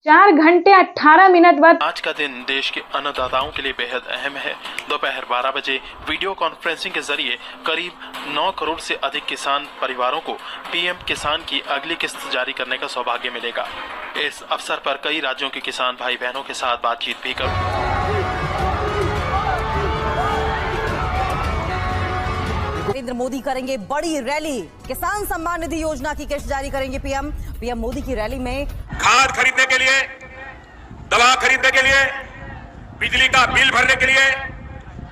4 घंटे 18 मिनट बाद आज का दिन देश के अन्नदाताओं के लिए बेहद अहम है। दोपहर 12 बजे वीडियो कॉन्फ्रेंसिंग के जरिए करीब 9 करोड़ से अधिक किसान परिवारों को पीएम किसान की अगली किस्त जारी करने का सौभाग्य मिलेगा। इस अवसर पर कई राज्यों के किसान भाई बहनों के साथ बातचीत भी कर नरेंद्र मोदी करेंगे बड़ी रैली। किसान सम्मान निधि योजना की किस्त जारी करेंगे पीएम मोदी की रैली में खाद खरीदने के लिए, दवा खरीदने के लिए, बिजली का बिल भरने के लिए,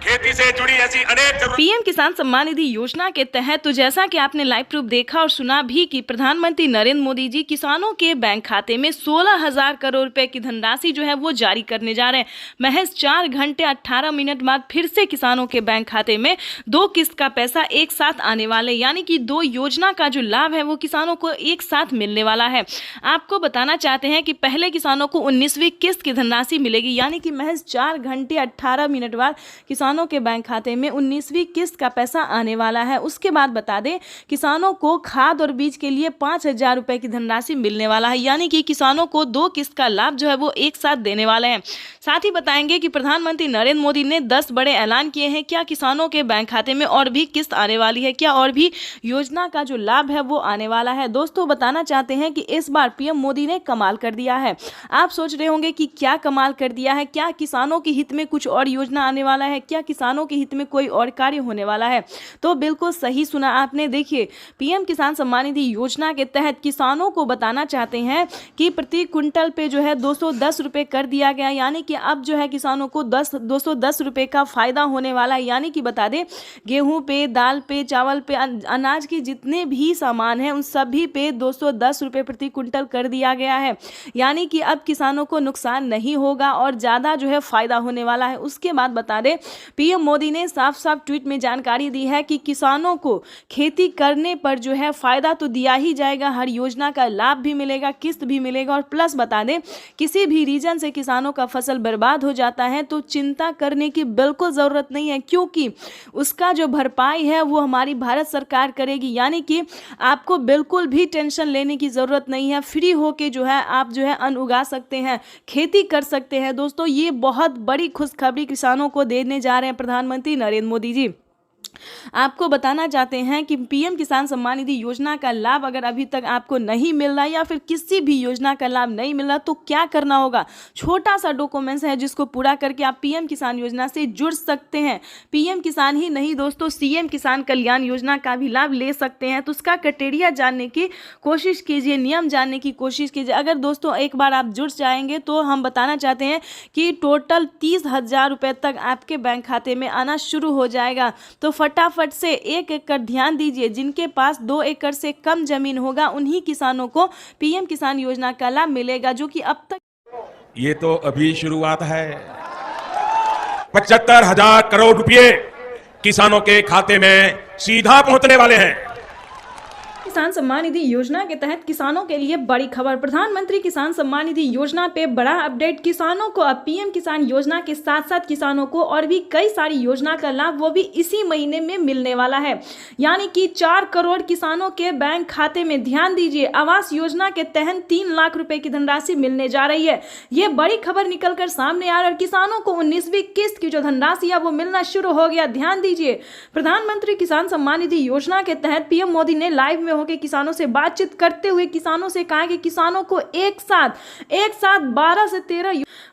खेती से जुड़ी ऐसी अनेक जरूरत। पीएम किसान सम्मान निधि योजना के तहत तो जैसा कि आपने लाइव प्रूफ देखा और सुना भी कि प्रधानमंत्री नरेंद्र मोदी जी किसानों के बैंक खाते में 16,000 करोड़ रुपए की धनराशि जो है वो जारी करने जा रहे हैं। महज 4 घंटे 18 मिनट बाद फिर से किसानों के बैंक खाते में 2 किस्त का पैसा एक साथ आने वाले, यानी कि 2 योजना का जो लाभ है वो किसानों को एक साथ मिलने वाला है। आपको बताना चाहते हैं कि पहले किसानों को 19वीं किस्त की धनराशि मिलेगी, यानी कि महज 4 घंटे 18 मिनट बाद किसानों के बैंक खाते में 19वीं किस्त का पैसा आने वाला है। उसके बाद बता दें किसानों को खाद और बीज के लिए 5,000 रुपए की धनराशि मिलने वाला है, यानी कि किसानों को 2 किस्त का लाभ जो है वो एक साथ देने वाले हैं। साथ ही बताएंगे कि प्रधानमंत्री नरेंद्र मोदी ने 10 बड़े ऐलान किए हैं। क्या किसानों के बैंक खाते में और भी किस्त आने वाली है, क्या और भी योजना का जो लाभ है वो आने वाला है। दोस्तों बताना चाहते हैं कि इस बार पीएम मोदी ने कमाल कर दिया है। आप सोच रहे होंगे कि क्या कमाल कर दिया है, क्या किसानों के हित में कुछ और योजना आने वाला है, क्या किसानों के हित में कोई और कार्य होने वाला है। तो बिल्कुल सही सुना आपने। देखिए पीएम किसान सम्मान निधि योजना के तहत किसानों को बताना चाहते हैं कि प्रति क्विंटल पे जो है 210 रुपए कर दिया गया, यानी कि अब जो है किसानों को 210 रुपए का फायदा होने वाला है। यानी कि बता दें गेहूं पे, दाल पे, चावल पे, अनाज के जितने भी सामान हैं उन सभी पे 210 रुपए प्रति क्विंटल कर दिया गया है, यानी कि अब किसानों को नुकसान नहीं होगा और ज़्यादा जो है फायदा होने वाला है। उसके बाद बता दें पीएम मोदी ने साफ साफ ट्वीट में जानकारी दी है कि किसानों को खेती करने पर जो है फायदा तो दिया ही जाएगा, हर योजना का लाभ भी मिलेगा, किस्त भी मिलेगा और प्लस बता दें किसी भी रीजन से किसानों का फसल बर्बाद हो जाता है तो चिंता करने की बिल्कुल ज़रूरत नहीं है, क्योंकि उसका जो भरपाई है वो हमारी भारत सरकार करेगी। यानी कि आपको बिल्कुल भी टेंशन लेने की ज़रूरत नहीं है, फ्री होके जो है आप जो है अन्न उगा सकते हैं, खेती कर सकते हैं। दोस्तों ये बहुत बड़ी खुशखबरी किसानों को देने जा रहे हैं प्रधानमंत्री नरेंद्र मोदी जी। आपको बताना चाहते हैं कि पीएम किसान सम्मान निधि योजना का लाभ अगर अभी तक आपको नहीं मिल रहा या फिर किसी भी योजना का लाभ नहीं मिल रहा तो क्या करना होगा। छोटा सा डॉक्यूमेंट्स है जिसको पूरा करके आप पीएम किसान योजना से जुड़ सकते हैं। पीएम किसान ही नहीं दोस्तों, सीएम किसान कल्याण योजना का भी लाभ ले सकते हैं। तो उसका क्राइटेरिया जानने की कोशिश कीजिए, नियम जानने की कोशिश कीजिए। अगर दोस्तों एक बार आप जुड़ जाएंगे तो हम बताना चाहते हैं कि टोटल 30,000 रुपये तक आपके बैंक खाते में आना शुरू हो जाएगा। तो फटाफट से 1 एकड़ ध्यान दीजिए, जिनके पास 2 एकड़ से कम जमीन होगा उन्हीं किसानों को पीएम किसान योजना का लाभ मिलेगा, जो कि अब तक ये तो अभी शुरुआत है। 75,000 करोड़ रुपए किसानों के खाते में सीधा पहुंचने वाले हैं। किसान सम्मान निधि योजना के तहत किसानों के लिए बड़ी खबर। प्रधानमंत्री किसान सम्मान निधि योजना पे बड़ा अपडेट। किसानों को अब पीएम किसान योजना के साथ साथ किसानों को और भी कई सारी योजना का लाभ वो भी इसी महीने में मिलने वाला है, यानी कि 4 करोड़ किसानों के बैंक खाते में। ध्यान दीजिए आवास योजना के तहत 3 लाख रुपए की धनराशि मिलने जा रही है। ये बड़ी खबर निकल कर सामने आ रही है और किसानों को 19वीं किस्त की जो धनराशि है वो मिलना शुरू हो गया। ध्यान दीजिए प्रधानमंत्री किसान सम्मान निधि योजना के तहत पीएम मोदी ने लाइव में के किसानों से बातचीत करते हुए किसानों से कहा कि किसानों को एक साथ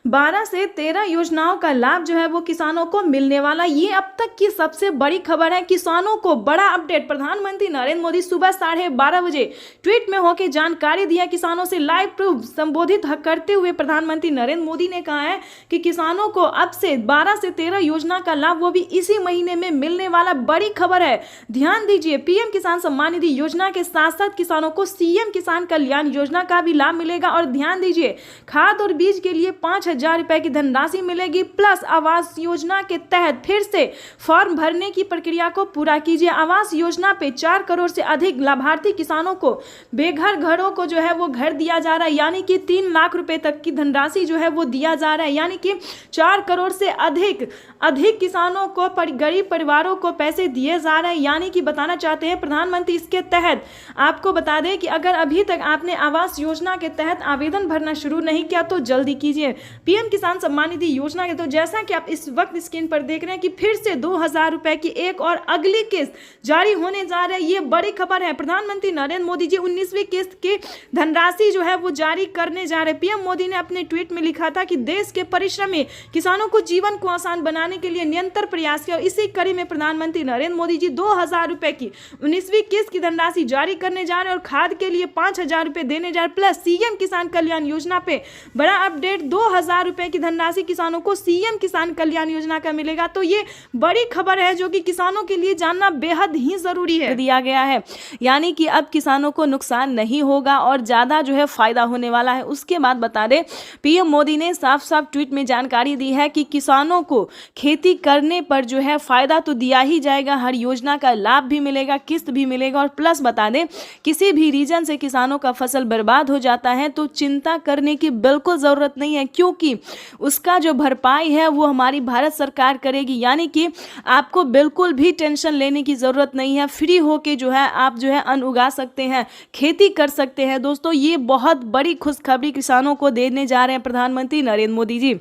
12 से 13 योजनाओं का लाभ जो है वो किसानों को मिलने वाला। ये अब तक की सबसे बड़ी खबर है। किसानों को बड़ा अपडेट। प्रधानमंत्री नरेंद्र मोदी सुबह 12:30 बजे ट्वीट में होकर जानकारी दिया। किसानों से लाइव प्रूफ संबोधित करते हुए प्रधानमंत्री नरेंद्र मोदी ने कहा है कि किसानों को अब से 12 से 13 योजना का लाभ वो भी इसी महीने में मिलने वाला। बड़ी खबर है। ध्यान दीजिए पीएम किसान सम्मान निधि योजना के साथ साथ किसानों को सीएम किसान कल्याण योजना का भी लाभ मिलेगा। और ध्यान दीजिए खाद और बीज के लिए 5,000 रुपए की धनराशि मिलेगी, प्लस आवास योजना के तहत फिर से फॉर्म भरने की प्रक्रिया को पूरा कीजिए। आवास योजना पे 4 करोड़ से अधिक लाभार्थी किसानों को बेघर घरों को जो है वो घर दिया जा रहा है, यानी कि 3 लाख रुपए तक की धनराशि जो है वो दिया जा रहा है, यानी कि 4 करोड़ से अधिक किसानों को गरीब परिवारों को पैसे दिए जा रहे हैं। यानी कि बताना चाहते हैं प्रधानमंत्री इसके तहत आपको बता दें कि अगर अभी तक आपने आवास योजना के तहत आवेदन भरना शुरू नहीं किया तो जल्दी कीजिए। पीएम किसान सम्मान निधि योजना के तो जैसा कि आप इस वक्त स्क्रीन पर देख रहे हैं कि फिर से 2000 रुपए की एक और अगली किस्त जारी होने जा रही है। ये बड़ी खबर है। प्रधानमंत्री नरेंद्र मोदी जी 19वीं किस्त की धनराशि जो है वो जारी करने जा रहे हैं। पीएम मोदी ने अपने ट्वीट में लिखा था कि देश के परिश्रमी किसानों को जीवन को आसान बनाने के लिए निरंतर प्रयास किया और इसी कड़ी में प्रधानमंत्री नरेंद्र मोदी जी 2000 रुपए की 19वीं किस्त की धनराशि जारी करने जा रहे हैं और खाद के लिए 5000 रुपए देने जा रहे। प्लस सीएम किसान कल्याण योजना पे बड़ा अपडेट, 2000 रुपए की धनराशि किसानों को सीएम किसान कल्याण योजना का मिलेगा। तो ये बड़ी खबर है जो कि किसानों के लिए जानना बेहद ही जरूरी है। दिया गया है यानी कि अब किसानों को नुकसान नहीं होगा और ज्यादा जो है फायदा होने वाला है। उसके बाद बता दें पीएम मोदी ने साफ साफ ट्वीट में जानकारी दी है कि किसानों को खेती करने पर जो है फायदा तो दिया ही जाएगा, हर योजना का लाभ भी मिलेगा, किस्त भी मिलेगा। और प्लस बता दें किसी भी रीजन से किसानों का फसल बर्बाद हो जाता है तो चिंता करने की बिल्कुल जरूरत नहीं है, क्योंकि उसका जो भरपाई है वो हमारी भारत सरकार करेगी। यानी कि आपको बिल्कुल भी टेंशन लेने की जरूरत नहीं है। फ्री होके जो है आप जो है अन्न उगा सकते हैं, खेती कर सकते हैं। दोस्तों ये बहुत बड़ी खुशखबरी किसानों को देने जा रहे हैं प्रधानमंत्री नरेंद्र मोदी जी।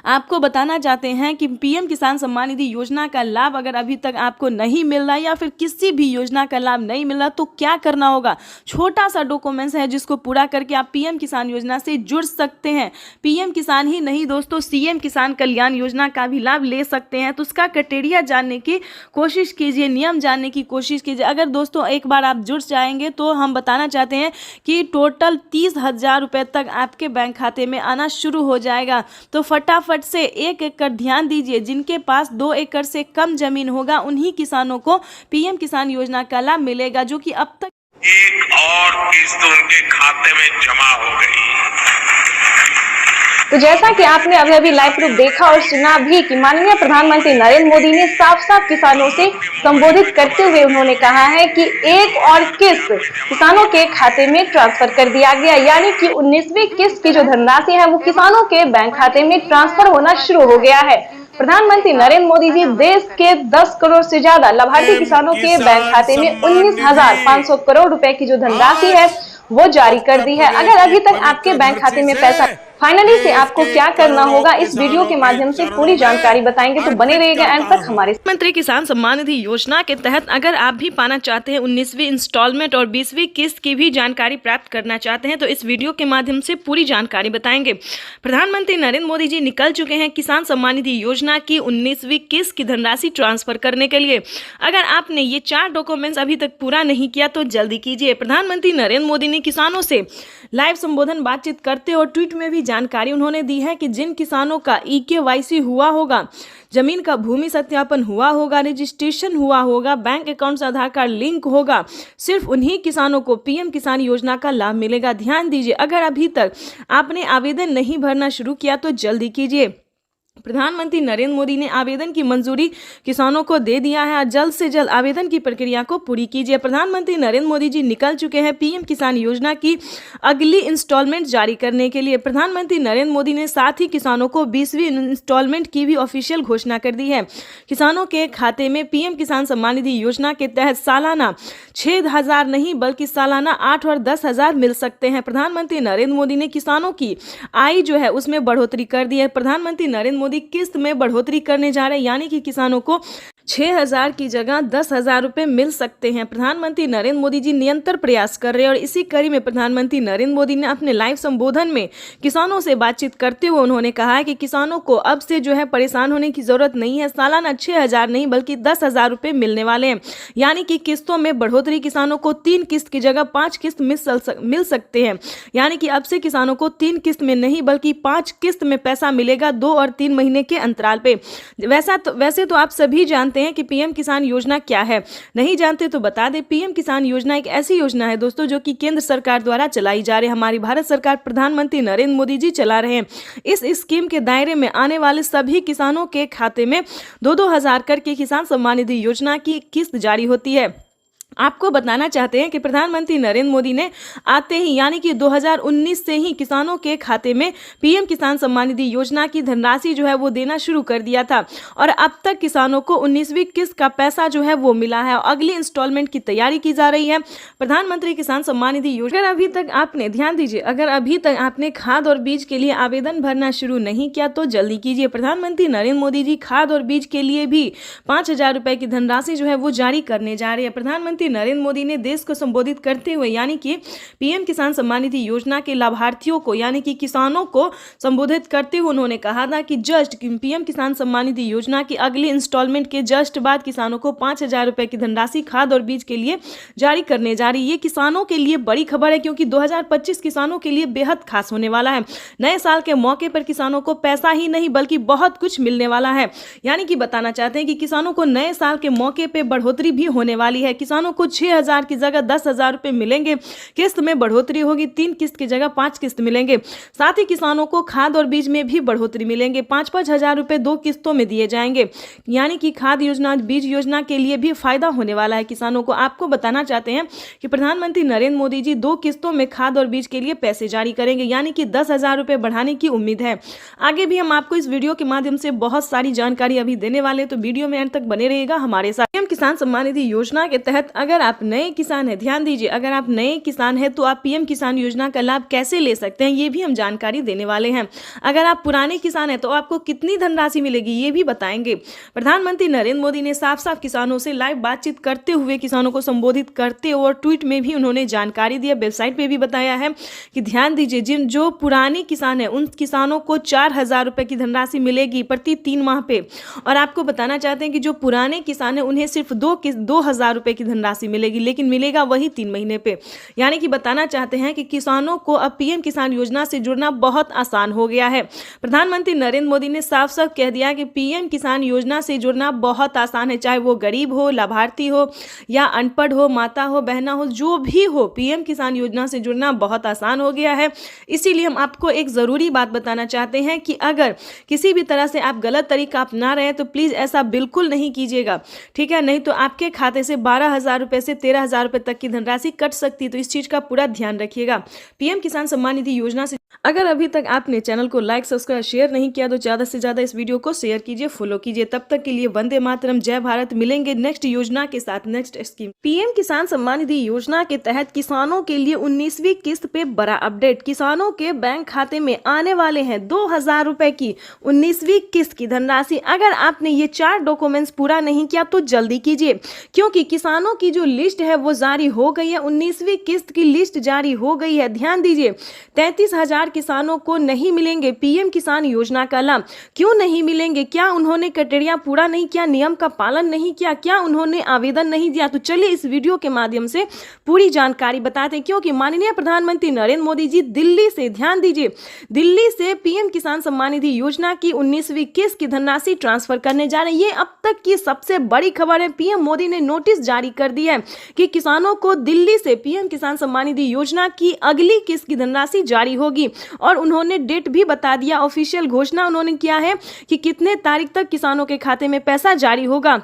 आपको बताना चाहते हैं कि पीएम किसान सम्मान निधि योजना का लाभ अगर अभी तक आपको नहीं मिल रहा या फिर किसी भी योजना का लाभ नहीं मिल रहा तो क्या करना होगा। छोटा सा डॉक्यूमेंट्स है जिसको पूरा करके आप पीएम किसान योजना से जुड़ सकते हैं। पीएम किसान ही नहीं दोस्तों, सीएम किसान कल्याण योजना का भी लाभ ले सकते हैं। तो उसका क्राइटेरिया जानने की कोशिश कीजिए, नियम जानने की कोशिश कीजिए। अगर दोस्तों एक बार आप जुड़ जाएंगे तो हम बताना चाहते हैं कि टोटल 30,000 रुपये तक आपके बैंक खाते में आना शुरू हो जाएगा। तो फटाफट से 1 एकड़ ध्यान दीजिए। जिनके पास 2 एकड़ से कम जमीन होगा उन्हीं किसानों को पीएम किसान योजना का लाभ मिलेगा, जो कि अब तक एक और किस्त उनके खाते में जमा हो गई। तो जैसा कि आपने अभी लाइव प्रूफ देखा और सुना भी कि माननीय प्रधानमंत्री नरेंद्र मोदी ने साफ साफ किसानों से संबोधित करते हुए उन्होंने कहा है कि एक और किस्त किसानों के खाते में ट्रांसफर कर दिया गया। यानी कि 19वीं किस्त की जो धनराशि है वो किसानों के बैंक खाते में ट्रांसफर होना शुरू हो गया है। प्रधानमंत्री नरेंद्र मोदी जी देश के 10 करोड़ से ज्यादा लाभार्थी किसानों के बैंक खाते में 19,500 करोड़ रुपए की जो धनराशि है वो जारी कर दी है। अगर अभी तक आपके बैंक खाते में पैसा फाइनली से आपको क्या करना होगा इस वीडियो के माध्यम से पूरी जानकारी बताएंगे, तो बने रहिएगा एंड तक हमारे। प्रधानमंत्री किसान सम्मान निधि योजना के तहत अगर आप भी पाना चाहते हैं 19वीं इंस्टॉलमेंट और 20वीं किस्त की भी जानकारी प्राप्त करना चाहते हैं तो इस वीडियो के माध्यम से पूरी जानकारी बताएंगे। प्रधानमंत्री नरेंद्र मोदी जी निकल चुके हैं किसान सम्मान निधि योजना की 19वीं किस्त की धनराशि ट्रांसफर करने के लिए। अगर आपने ये 4 डॉक्यूमेंट्स अभी तक पूरा नहीं किया तो जल्दी कीजिए। प्रधानमंत्री नरेंद्र मोदी ने किसानों से लाइव संबोधन बातचीत करते और ट्वीट में भी जानकारी उन्होंने दी है कि जिन किसानों का EKYC हुआ होगा, जमीन का भूमि सत्यापन हुआ होगा, रजिस्ट्रेशन हुआ होगा, बैंक अकाउंट से आधार कार्ड लिंक होगा, सिर्फ उन्हीं किसानों को पीएम किसान योजना का लाभ मिलेगा। ध्यान दीजिए, अगर अभी तक आपने आवेदन नहीं भरना शुरू किया तो जल्दी कीजिए। प्रधानमंत्री नरेंद्र मोदी ने आवेदन की मंजूरी किसानों को दे दिया है। जल्द से जल्द आवेदन की प्रक्रिया को पूरी कीजिए। प्रधानमंत्री नरेंद्र मोदी जी निकल चुके हैं पीएम किसान योजना की अगली इंस्टॉलमेंट जारी करने के लिए। प्रधानमंत्री नरेंद्र मोदी ने साथ ही किसानों को 20वीं इंस्टॉलमेंट की भी ऑफिशियल घोषणा कर दी है। किसानों के खाते में पीएम किसान सम्मान निधि योजना के तहत सालाना 6,000 नहीं बल्कि सालाना 8 और 10,000 मिल सकते हैं। प्रधानमंत्री नरेंद्र मोदी ने किसानों की आय जो है उसमें बढ़ोतरी कर दी है। प्रधानमंत्री नरेंद्र मोदी किस्त में बढ़ोतरी करने जा रहे हैं, यानी कि किसानों को 6,000 की जगह 10,000 रुपए मिल सकते हैं। प्रधानमंत्री नरेंद्र मोदी जी निरंतर प्रयास कर रहे हैं और इसी कड़ी में प्रधानमंत्री नरेंद्र मोदी ने अपने लाइव संबोधन में किसानों से बातचीत करते हुए उन्होंने कहा है कि किसानों को अब से जो है परेशान होने की जरूरत नहीं है। सालाना 6,000 नहीं बल्कि 10,000 रुपए मिलने वाले हैं, यानी कि किस्तों में बढ़ोतरी। किसानों को 3 किस्त की जगह 5 किस्त मिल सकते हैं, यानी कि अब से किसानों को 3 किस्त में नहीं बल्कि 5 किस्त में पैसा मिलेगा 2 और 3 महीने के अंतराल पे। वैसे तो आप सभी जानते हैं कि पीएम किसान योजना क्या है। नहीं जानते तो बता दें, पीएम किसान योजना एक ऐसी योजना है दोस्तों जो कि केंद्र सरकार द्वारा चलाई जा रही है। हमारी भारत सरकार प्रधानमंत्री नरेंद्र मोदी जी चला रहे हैं। इस स्कीम के दायरे में आने वाले सभी किसानों के खाते में 2-2 हजार करके किसान सम्मान निधि योजना की किस्त जारी होती है। आपको बताना चाहते हैं कि प्रधानमंत्री नरेंद्र मोदी ने आते ही यानी कि 2019 से ही किसानों के खाते में पीएम किसान सम्मान निधि योजना की धनराशि जो है वो देना शुरू कर दिया था और अब तक किसानों को 19वीं किस्त का पैसा जो है वो मिला है और अगली इंस्टॉलमेंट की तैयारी की जा रही है। प्रधानमंत्री किसान सम्मान निधि योजना अगर अभी तक आपने ध्यान दीजिए, अगर अभी तक आपने खाद और बीज के लिए आवेदन भरना शुरू नहीं किया तो जल्दी कीजिए। प्रधानमंत्री नरेंद्र मोदी जी खाद और बीज के लिए भी 5,000 रुपए की धनराशि जो है वो जारी करने जा रहे हैं। प्रधानमंत्री नरेंद्र मोदी ने देश को संबोधित करते हुए यानी कि पीएम किसान सम्मान निधि योजना के लाभार्थियों को यानी कि किसानों को संबोधित करते हुए उन्होंने कहा था कि जस्ट पीएम किसान सम्मान निधि योजना की अगली इंस्टॉलमेंट के जस्ट बाद किसानों को 5,000 रुपए की धनराशि खाद और बीज के लिए जारी करने जा रही है। ये किसानों के लिए बड़ी खबर है क्योंकि 2025 किसानों के लिए बेहद खास होने वाला है। नए साल के मौके पर किसानों को पैसा ही नहीं बल्कि बहुत कुछ मिलने वाला है। यानी कि बताना चाहते हैं कि किसानों को नए साल के मौके पर बढ़ोतरी भी होने वाली है। किसानों को 6,000 की जगह 10,000 रुपए मिलेंगे, किस्त में बढ़ोतरी होगी, 3 किस्त की जगह 5 किस्त मिलेंगे। साथ ही किसानों को खाद और बीज में भी बढ़ोतरी मिलेंगे, 5-5 हजार रुपए 2 किस्तों में दिए जाएंगे। यानी कि खाद योजना बीज योजना के लिए भी फायदा होने वाला है किसानों को। आपको बताना चाहते हैं कि प्रधानमंत्री नरेंद्र मोदी जी 2 किस्तों में खाद और बीज के लिए पैसे जारी करेंगे यानी कि 10,000 रुपए बढ़ाने की उम्मीद है। आगे भी हम आपको इस वीडियो के माध्यम से बहुत सारी जानकारी अभी देने वाले, तो वीडियो में अंत तक बने रहिएगा हमारे साथ। पीएम किसान सम्मान निधि योजना के तहत अगर आप नए किसान हैं, ध्यान दीजिए, अगर आप नए किसान हैं तो आप पीएम किसान योजना का लाभ कैसे ले सकते हैं ये भी हम जानकारी देने वाले हैं। अगर आप पुराने किसान हैं तो आपको कितनी धनराशि मिलेगी ये भी बताएंगे। प्रधानमंत्री नरेंद्र मोदी ने साफ साफ किसानों से लाइव बातचीत करते हुए किसानों को संबोधित करते और ट्वीट में भी उन्होंने जानकारी दी, वेबसाइट पे भी बताया है कि ध्यान दीजिए, जिन जो पुराने किसान हैं उन किसानों को 4,000 रुपए की धनराशि मिलेगी प्रति 3 माह पे। और आपको बताना चाहते हैं कि जो पुराने किसान हैं उन्हें सिर्फ 2,000 रुपए की धनराशि मिलेगी, लेकिन मिलेगा वही 3 महीने पे। यानी कि बताना चाहते हैं कि किसानों को अब पीएम किसान योजना से जुड़ना बहुत आसान हो गया है। प्रधानमंत्री नरेंद्र मोदी ने साफ साफ कह दिया कि पीएम किसान योजना से जुड़ना बहुत आसान है, चाहे वो गरीब हो, लाभार्थी हो या अनपढ़ हो, माता हो, बहना हो, जो भी हो, पीएम किसान योजना से जुड़ना बहुत आसान हो गया है। इसीलिए हम आपको एक जरूरी बात बताना चाहते हैं कि अगर किसी भी तरह से आप गलत तरीका अपना रहे हैं तो प्लीज ऐसा बिल्कुल नहीं कीजिएगा, ठीक है? नहीं तो आपके खाते से 12,000 रुपए से 13,000 रुपए तक की धनराशि कट सकती है, तो इस चीज का पूरा ध्यान रखिएगा। पीएम किसान सम्मान निधि योजना से अगर अभी तक आपने चैनल को लाइक सब्सक्राइब शेयर नहीं किया तो ज्यादा से ज्यादा इस वीडियो को शेयर कीजिए, फॉलो कीजिए। तब तक के लिए वंदे मातरम, जय भारत। मिलेंगे नेक्स्ट योजना के साथ, नेक्स्ट स्कीम। पीएम किसान सम्मान निधि योजना के तहत किसानों के लिए 19वीं किस्त पे बड़ा अपडेट। किसानों के बैंक खाते में आने वाले हैं 2,000 रुपए की 19वीं किस्त की धनराशि। अगर आपने ये 4 डॉक्यूमेंट्स पूरा नहीं किया तो जल्दी कीजिए, क्योंकि किसानों की जो लिस्ट है वो जारी हो गई है, 19वीं किस्त की लिस्ट जारी हो गई है। ध्यान दीजिए, 33,000 किसानों को नहीं मिलेंगे पीएम किसान योजना का लाभ। क्यों नहीं मिलेंगे? क्या उन्होंने क्राइटेरिया पूरा नहीं किया, नियम का पालन नहीं किया, क्या उन्होंने आवेदन नहीं दिया? तो चलिए इस वीडियो के माध्यम से पूरी जानकारी बताते हैं, क्योंकि माननीय प्रधानमंत्री नरेंद्र मोदी जी दिल्ली से, ध्यान दीजिए, दिल्ली से पीएम किसान सम्मान निधि योजना की 19वीं किस्त की धनराशि ट्रांसफर करने जा रहे हैं। ये अब तक की सबसे बड़ी खबर है। पीएम मोदी ने नोटिस जारी कर दिया है कि किसानों को दिल्ली से पीएम किसान सम्मान निधि योजना की अगली किस्त की धनराशि जारी होगी और उन्होंने डेट भी बता दिया, ऑफिशियल घोषणा उन्होंने किया है कि कितने तारीख तक किसानों के खाते में पैसा जारी होगा।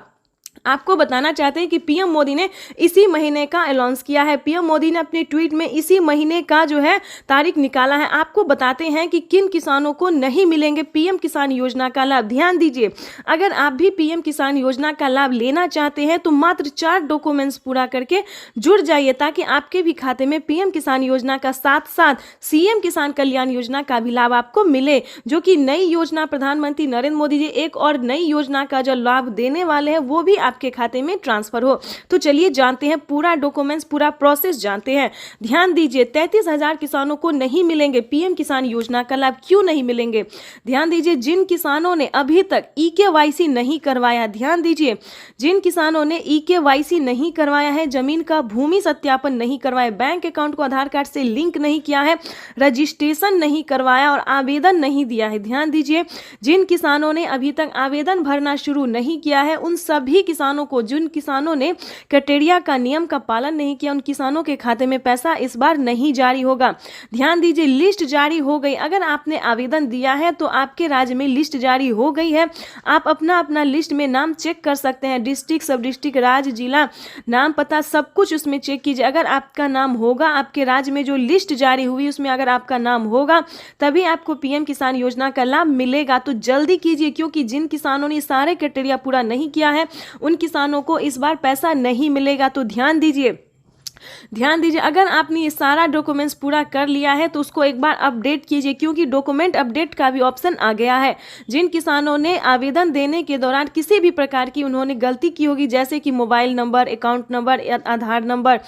आपको बताना चाहते हैं कि पीएम मोदी ने इसी महीने का अनाउंस किया है। पीएम मोदी ने अपने ट्वीट में इसी महीने का जो है तारीख निकाला है। आपको बताते हैं कि किन किसानों को नहीं मिलेंगे पीएम किसान योजना का लाभ। ध्यान दीजिए, अगर आप भी पीएम किसान योजना का लाभ लेना चाहते हैं तो मात्र 4 डॉक्यूमेंट्स पूरा करके जुड़ जाइए, ताकि आपके भी खाते में पीएम किसान योजना का साथ साथ सीएम किसान कल्याण योजना का भी लाभ आपको मिले, जो कि नई योजना प्रधानमंत्री नरेंद्र मोदी जी एक और नई योजना का जो लाभ देने वाले हैं वो भी आपके खाते में ट्रांसफर हो। तो चलिए जानते हैं पूरा डॉक्यूमेंट्स, पूरा प्रोसेस जानते हैं। ध्यान दीजिए, 33,000 किसानों को नहीं मिलेंगे पीएम किसान योजना का लाभ। क्यों नहीं मिलेंगे? ध्यान दीजिए, जिन किसानों ने अभी तक EKYC नहीं करवाया, ध्यान दीजिए, जिन किसानों ने EKYC नहीं करवाया है, जमीन का भूमि सत्यापन नहीं करवाया, बैंक अकाउंट को आधार कार्ड से लिंक नहीं किया है, रजिस्ट्रेशन नहीं करवाया और आवेदन नहीं दिया है, ध्यान दीजिए, जिन किसानों ने अभी तक आवेदन भरना शुरू नहीं किया है, उन सभी किसानों को, जिन किसानों ने क्राइटेरिया का, नियम का पालन नहीं किया, उन किसानों के खाते में पैसा इस बार नहीं जारी होगा। ध्यान दीजिए, लिस्ट जारी हो गई। अगर आपने आवेदन दिया है तो आपके राज्य में लिस्ट जारी हो गई है। आप अपना लिस्ट में नाम चेक कर सकते हैं, डिस्ट्रिक्ट, सब डिस्ट्रिक्ट, राज्य, जिला, नाम, पता, सब कुछ उसमें चेक कीजिए। अगर आपका नाम होगा, आपके राज्य में जो लिस्ट जारी हुई उसमें अगर आपका नाम होगा, तभी आपको पीएम किसान योजना का लाभ मिलेगा। तो जल्दी कीजिए, क्योंकि जिन किसानों ने सारे क्राइटेरिया पूरा नहीं किया है उन किसानों को इस बार पैसा नहीं मिलेगा। तो ध्यान दीजिए, अगर आपने ये सारा डॉक्यूमेंट्स पूरा कर लिया है तो उसको एक बार अपडेट कीजिए, क्योंकि डॉक्यूमेंट अपडेट का भी ऑप्शन आ गया है। जिन किसानों ने आवेदन देने के दौरान किसी भी प्रकार की उन्होंने गलती की होगी, जैसे कि मोबाइल नंबर, अकाउंट नंबर, आधार नंबर,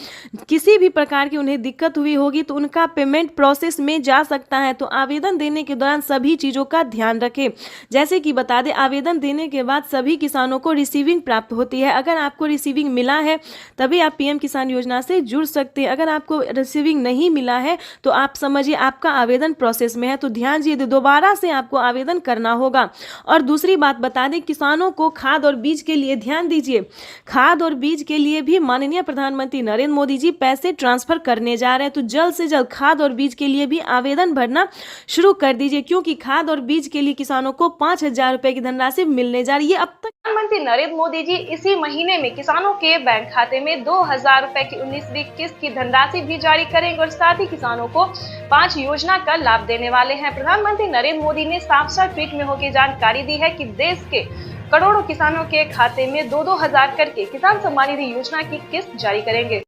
किसी भी प्रकार की उन्हें दिक्कत हुई होगी तो उनका पेमेंट प्रोसेस में जा सकता है। तो आवेदन देने के दौरान सभी चीज़ों का ध्यान रखें। जैसे कि बता दें, आवेदन देने के बाद सभी किसानों को रिसीविंग प्राप्त होती है। अगर आपको रिसीविंग मिला है तभी आप पीएम किसान योजना से जुड़ सकते हैं। अगर आपको रिसीविंग नहीं मिला है तो आप समझिए आपका आवेदन प्रोसेस में है। तो ध्यान दीजिए, दोबारा से आपको आवेदन करना होगा। और दूसरी बात बता दें, किसानों को खाद और बीज के लिए ध्यान दीजिए, खाद और बीज के लिए भी माननीय प्रधानमंत्री नरेंद्र मोदी जी पैसे ट्रांसफर करने जा रहे हैं। तो जल्द से जल्द खाद और बीज के लिए भी आवेदन भरना शुरू कर दीजिए, क्योंकि खाद और बीज के लिए किसानों को 5,000 रुपए की धनराशि मिलने जा रही है। अब तक प्रधानमंत्री नरेंद्र मोदी जी इसी महीने में किसानों के बैंक खाते में 2,000 रुपए की 19वीं किस्त की धनराशि भी जारी करेंगे और साथ ही किसानों को 5 योजना का लाभ देने वाले हैं। प्रधानमंत्री नरेंद्र मोदी ने साफ-साफ ट्वीट में होकर जानकारी दी है कि देश के करोड़ों किसानों के खाते में 2-2 हजार करके किसान सम्मान निधि योजना की किस्त जारी करेंगे।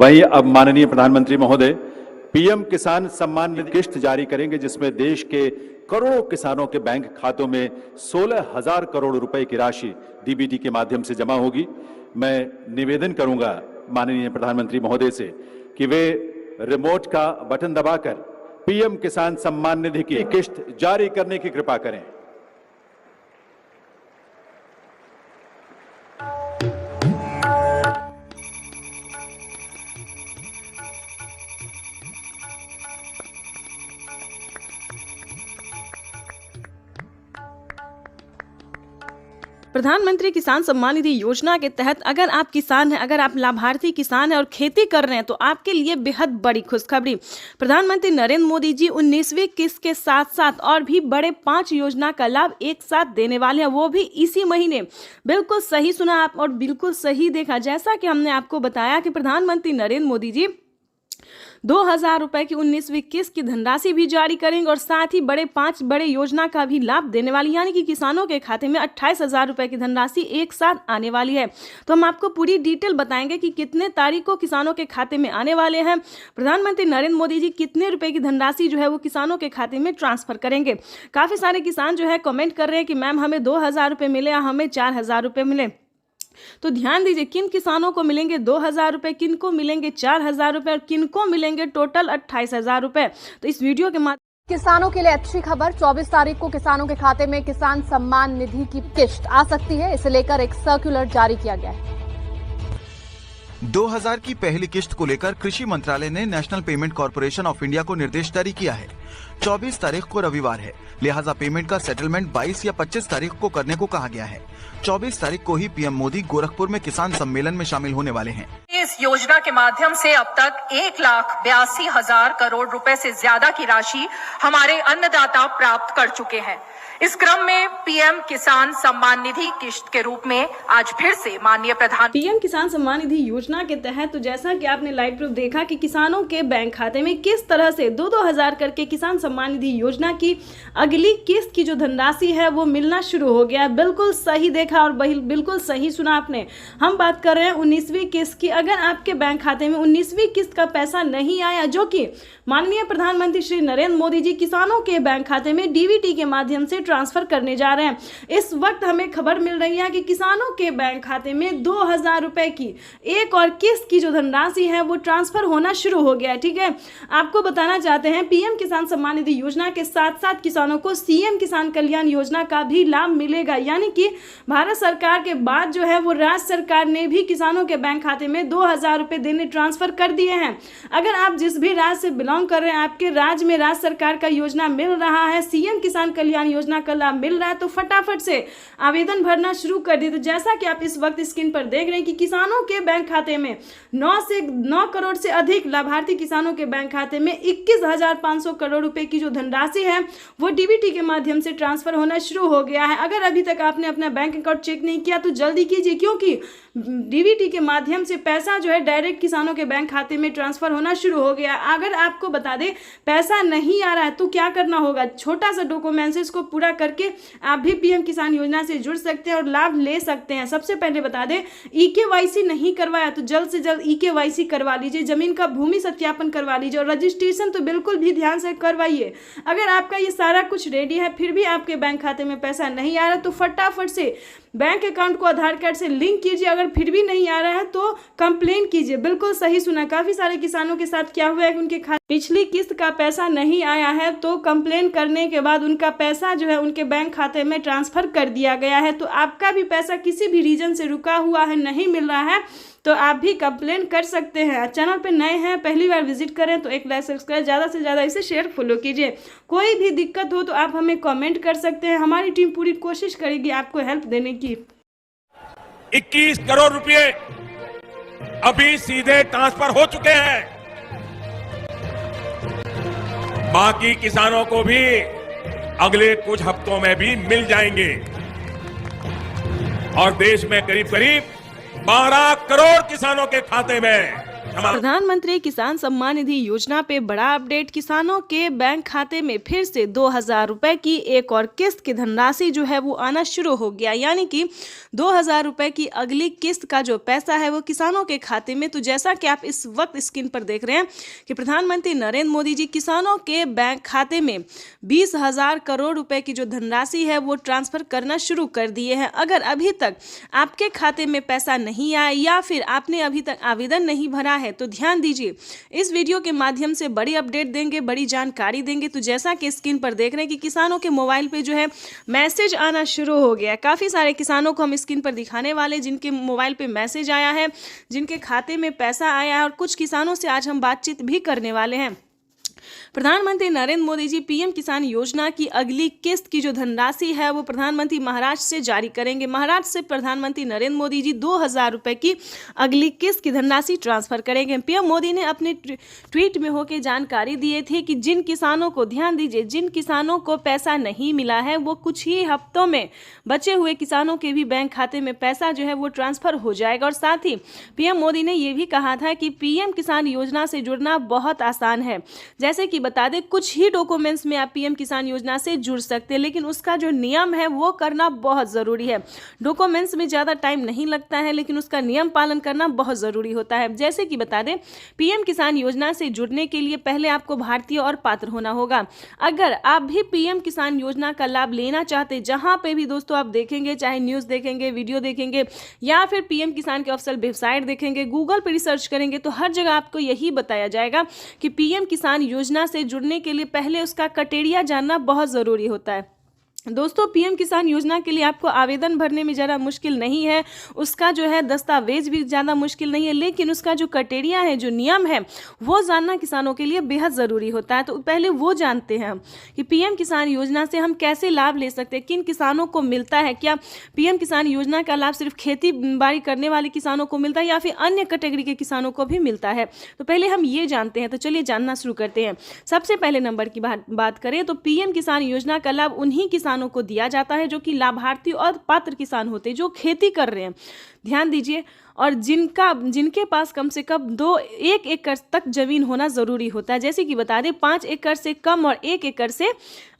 वहीं अब माननीय प्रधानमंत्री महोदय पीएम किसान सम्मान निधि किस्त जारी करेंगे, जिसमें देश के करोड़ों किसानों के बैंक खातों में 16,000 करोड़ रुपए की राशि डीबीटी के माध्यम से जमा होगी। मैं निवेदन करूंगा माननीय प्रधानमंत्री महोदय से कि वे रिमोट का बटन दबाकर पीएम किसान सम्मान निधि की किस्त जारी करने की कृपा करें। प्रधानमंत्री किसान सम्मान निधि योजना के तहत अगर आप किसान हैं, अगर आप लाभार्थी किसान हैं और खेती कर रहे हैं तो आपके लिए बेहद बड़ी खुशखबरी। प्रधानमंत्री नरेंद्र मोदी जी 19वीं किस्त के साथ साथ और भी बड़े 5 योजना का लाभ एक साथ देने वाले हैं, वो भी इसी महीने। बिल्कुल सही सुना आप और बिल्कुल सही देखा। जैसा कि हमने आपको बताया कि प्रधानमंत्री नरेंद्र मोदी जी 2,000 रुपए की 19वीं किस्त की धनराशि भी जारी करेंगे और साथ ही 5 बड़े योजना का भी लाभ देने वाली, यानी कि किसानों के खाते में 28,000 रुपए की धनराशि एक साथ आने वाली है। तो हम आपको पूरी डिटेल बताएंगे कि कितने तारीख को किसानों के खाते में आने वाले हैं, प्रधानमंत्री नरेंद्र मोदी जी कितने रुपए की धनराशि जो है वो किसानों के खाते में ट्रांसफर करेंगे। काफी सारे किसान जो है कमेंट कर रहे हैं कि मैम हमें 2,000 रुपए मिले या हमें 4,000 रुपए मिले। तो ध्यान दीजिए, किन किसानों को मिलेंगे 2,000 रुपए, किन को मिलेंगे 4,000 रुपए और किन को मिलेंगे टोटल 28,000 रुपए। तो इस वीडियो के माध्यम किसानों के लिए अच्छी खबर, 24 तारीख को किसानों के खाते में किसान सम्मान निधि की किस्त आ सकती है। इसे लेकर एक सर्कुलर जारी किया गया है। 2000 की पहली किस्त को लेकर कृषि मंत्रालय ने national payment corporation of India को निर्देश जारी किया है। 24 तारीख को रविवार है, लिहाजा पेमेंट का सेटलमेंट 22 या 25 तारीख को करने को कहा गया है। 24 तारीख को ही पीएम मोदी गोरखपुर में किसान सम्मेलन में शामिल होने वाले हैं। इस योजना के माध्यम से अब तक 1,82,000 करोड़ रुपए से ज्यादा की राशि हमारे अन्नदाता प्राप्त कर चुके हैं। इस क्रम में पीएम किसान सम्मान निधि किस्त के रूप में आज फिर से माननीय पीएम किसान सम्मान निधि योजना के तहत तो जैसा कि आपने लाइव प्रूफ देखा कि किसानों के बैंक खाते में किस तरह से 2-2 हजार करके किसान सम्मान निधि योजना की अगली किस्त की जो धनराशि है वो मिलना शुरू हो गया। बिल्कुल सही देखा और बिल्कुल सही सुना आपने। हम बात कर रहे हैं 19वीं किस्त की। अगर आपके बैंक खाते में 19वीं किस्त का पैसा नहीं आया, जो कि माननीय प्रधानमंत्री श्री नरेंद्र मोदी जी किसानों के बैंक खाते में डीबीटी के माध्यम से ट्रांसफर करने जा रहे हैं, इस वक्त हमें खबर मिल रही है कि किसानों के बैंक खाते में 2,000 रुपए की एक और किस्त की जो धनराशि है वो ट्रांसफर होना शुरू हो गया है। ठीक है, आपको बताना चाहते हैं पीएम किसान सम्मान निधि योजना के साथ साथ किसानों को सीएम किसान कल्याण योजना का भी लाभ मिलेगा, यानी कि भारत सरकार के बाद जो है वो राज्य सरकार ने भी किसानों के बैंक खाते में 2000 रुपये देने ट्रांसफर कर दिए हैं। अगर आप जिस भी राज्य से बिलोंग कर रहे हैं, आपके राज्य में राज्य सरकार का योजना मिल रहा है, सीएम किसान कल्याण योजना का लाभ मिल रहा है, तो फटाफट से आवेदन भरना शुरू कर दिए। तो जैसा कि आप इस वक्त स्क्रीन पर देख रहे हैं कि किसानों के बैंक खाते में 9 करोड़ से अधिक लाभार्थी किसानों के बैंक खाते में 21,500 करोड़ रुपए की जो धनराशि है वो डीबीटी के माध्यम से ट्रांसफर होना शुरू हो गया है। अगर अभी तक आपने अपना बैंक अकाउंट चेक नहीं किया तो जल्दी कीजिए, क्योंकि डीबीटी के माध्यम से पैसा जो है डायरेक्ट किसानों के बैंक खाते में ट्रांसफर होना शुरू हो गया। अगर आपको बता दें पैसा नहीं आ रहा है तो क्या करना होगा, छोटा सा डॉक्यूमेंट्स को पूरा करके आप भी पीएम किसान योजना से जुड़ सकते हैं और लाभ ले सकते हैं। सबसे पहले बता दें, ईकेवाईसी नहीं करवाया तो जल्द से जल्द ईकेवाईसी करवा लीजिए, जमीन का भूमि सत्यापन करवा लीजिए और रजिस्ट्रेशन तो बिल्कुल भी ध्यान से करवाइए। अगर आपका ये सारा कुछ रेडी है फिर भी आपके बैंक खाते में पैसा नहीं आ रहा तो फटाफट से बैंक अकाउंट को आधार कार्ड से लिंक कीजिए। अगर फिर भी नहीं आ रहा है तो कंप्लेन कीजिए। बिल्कुल सही सुना, काफी सारे किसानों के साथ क्या हुआ है कि उनके खाते पिछली किस्त का पैसा नहीं आया है, तो कंप्लेन करने के बाद उनका पैसा जो है उनके बैंक खाते में ट्रांसफर कर दिया गया है। तो आपका भी पैसा किसी भी रीजन से रुका हुआ है, नहीं मिल रहा है, तो आप भी कंप्लेन कर सकते हैं। चैनल पे नए हैं, पहली बार विजिट करें तो एक लाइक सब्सक्राइब, ज़्यादा से ज़्यादा इसे शेयर फॉलो कीजिए। कोई भी दिक्कत हो तो आप हमें कमेंट कर सकते हैं, हमारी टीम पूरी कोशिश करेगी आपको हेल्प देने की। 21 करोड़ रुपए अभी सीधे ट्रांसफर हो चुके हैं। बाकी किसानों को भी अगले कुछ हफ्तों में भी मिल जाएंगे और देश में करीब करीब 12 करोड़ किसानों के खाते में प्रधानमंत्री किसान सम्मान निधि योजना पे बड़ा अपडेट। किसानों के बैंक खाते में फिर से 2000 रुपए की एक और किस्त की धनराशि जो है वो आना शुरू हो गया, यानी कि 2000 रुपए की अगली किस्त का जो पैसा है वो किसानों के खाते में। तो जैसा कि आप इस वक्त स्क्रीन पर देख रहे हैं कि प्रधानमंत्री नरेंद्र मोदी जी किसानों के बैंक खाते में 20,000 करोड़ रुपए की जो धनराशि है वो ट्रांसफर करना शुरू कर दिए हैं। अगर अभी तक आपके खाते में पैसा नहीं आया या फिर आपने अभी तक आवेदन नहीं भरा है तो ध्यान दीजिए, इस वीडियो के माध्यम से बड़ी अपडेट देंगे, बड़ी जानकारी देंगे। तो जैसा कि स्क्रीन पर देख रहे हैं कि किसानों के मोबाइल पे जो है मैसेज आना शुरू हो गया है। काफ़ी सारे किसानों को हम स्क्रीन पर दिखाने वाले जिनके मोबाइल पे मैसेज आया है, जिनके खाते में पैसा आया है, और कुछ किसानों से आज हम बातचीत भी करने वाले हैं। प्रधानमंत्री नरेंद्र मोदी जी पीएम किसान योजना की अगली किस्त की जो धनराशि है वो प्रधानमंत्री महाराष्ट्र से जारी करेंगे। महाराष्ट्र से प्रधानमंत्री नरेंद्र मोदी जी 2000 रुपए की अगली किस्त की धनराशि ट्रांसफर करेंगे। पीएम मोदी ने अपने ट्वीट में होकर जानकारी दी थी कि जिन किसानों को, ध्यान दीजिए, जिन किसानों को पैसा नहीं मिला है वो कुछ ही हफ्तों में बचे हुए किसानों के भी बैंक खाते में पैसा जो है वो ट्रांसफर हो जाएगा। और साथ ही पीएम मोदी ने यह भी कहा था कि पीएम किसान योजना से जुड़ना बहुत आसान है। जैसे कि बता दें, कुछ ही डॉक्यूमेंट्स में आप पीएम किसान योजना से जुड़ सकते हैं, लेकिन उसका जो नियम है वो करना बहुत ज़रूरी है। डॉक्यूमेंट्स में ज़्यादा टाइम नहीं लगता है, लेकिन उसका नियम पालन करना बहुत ज़रूरी होता है। जैसे कि बता दें, पीएम किसान योजना से जुड़ने के लिए पहले आपको भारतीय और पात्र होना होगा। अगर आप भी पीएम किसान योजना का लाभ लेना चाहते, जहां पे भी दोस्तों आप देखेंगे, चाहे न्यूज़ देखेंगे, वीडियो देखेंगे या फिर पीएम किसान के ऑफिशियल वेबसाइट देखेंगे, गूगल पर रिसर्च करेंगे, तो हर जगह आपको यही बताया जाएगा कि पीएम किसान योजना से जुड़ने के लिए पहले उसका क्राइटेरिया जानना बहुत ज़रूरी होता है। दोस्तों, पीएम किसान योजना के लिए आपको आवेदन भरने में ज़्यादा मुश्किल नहीं है, उसका जो है दस्तावेज भी ज़्यादा मुश्किल नहीं है, लेकिन उसका जो क्राइटेरिया है, जो नियम है, वो जानना किसानों के लिए बेहद ज़रूरी होता है। तो पहले वो जानते हैं कि पीएम किसान योजना से हम कैसे लाभ ले सकते हैं, किन किसानों को मिलता है, क्या पीएम किसान योजना का लाभ सिर्फ खेती बाड़ी करने वाले किसानों को मिलता है या फिर अन्य कैटेगरी के किसानों को भी मिलता है। तो पहले हम ये जानते हैं। तो चलिए जानना शुरू करते हैं। सबसे पहले नंबर की बात करें तो पीएम किसान योजना का लाभ उन्हीं किसानों को दिया जाता है जो कि लाभार्थी और पात्र किसान होते हैं, जो खेती कर रहे हैं। ध्यान दीजिए, और जिनके पास कम से कम 1 एकड़ तक जमीन होना जरूरी होता है। जैसे कि बता दें, 5 एकड़ से कम और 1 एकड़ से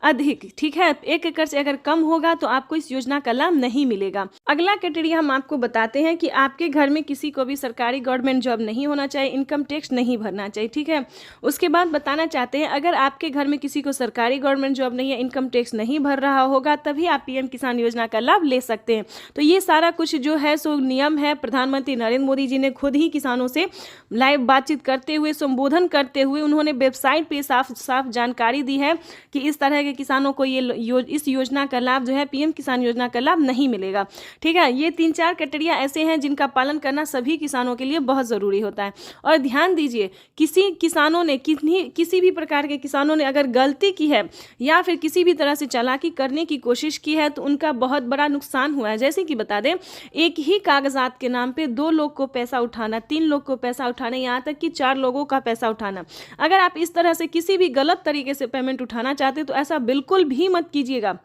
अधिक, ठीक है। 1 एकड़ से अगर कम होगा तो आपको इस योजना का लाभ नहीं मिलेगा। अगला क्राइटेरिया हम आपको बताते हैं कि आपके घर में किसी को भी सरकारी गवर्नमेंट जॉब नहीं होना चाहिए, इनकम टैक्स नहीं भरना चाहिए, ठीक है। उसके बाद बताना चाहते हैं, अगर आपके घर में किसी को सरकारी गवर्नमेंट जॉब नहीं है, इनकम टैक्स नहीं भर रहा होगा, तभी आप पीएम किसान योजना का लाभ ले सकते हैं। तो ये सारा कुछ जो है सो नियम है। प्रधानमंत्री नरेंद्र मोदी जी ने खुद ही किसानों से लाइव बातचीत करते हुए, संबोधन करते हुए उन्होंने वेबसाइट पे साफ साफ जानकारी दी है कि इस तरह के किसानों को इस योजना का लाभ जो है, पीएम किसान योजना का लाभ नहीं मिलेगा। ठीक है, ये 3-4 क्राइटेरिया ऐसे हैं जिनका पालन करना सभी किसानों के लिए बहुत ज़रूरी होता है। और ध्यान दीजिए, किसी भी प्रकार के किसानों ने अगर गलती की है या फिर किसी भी तरह से चालाकी करने की कोशिश की है तो उनका बहुत बड़ा नुकसान हुआ है। जैसे कि बता दें, एक ही कागजात के नाम पे 2 लोग को पैसा उठाना, 3 लोग को पैसा उठाना, यहाँ तक कि 4 लोगों का पैसा उठाना। अगर आप इस तरह से किसी भी गलत तरीके से पेमेंट उठाना चाहते तो ऐसा बिल्कुल भी मत कीजिएगा,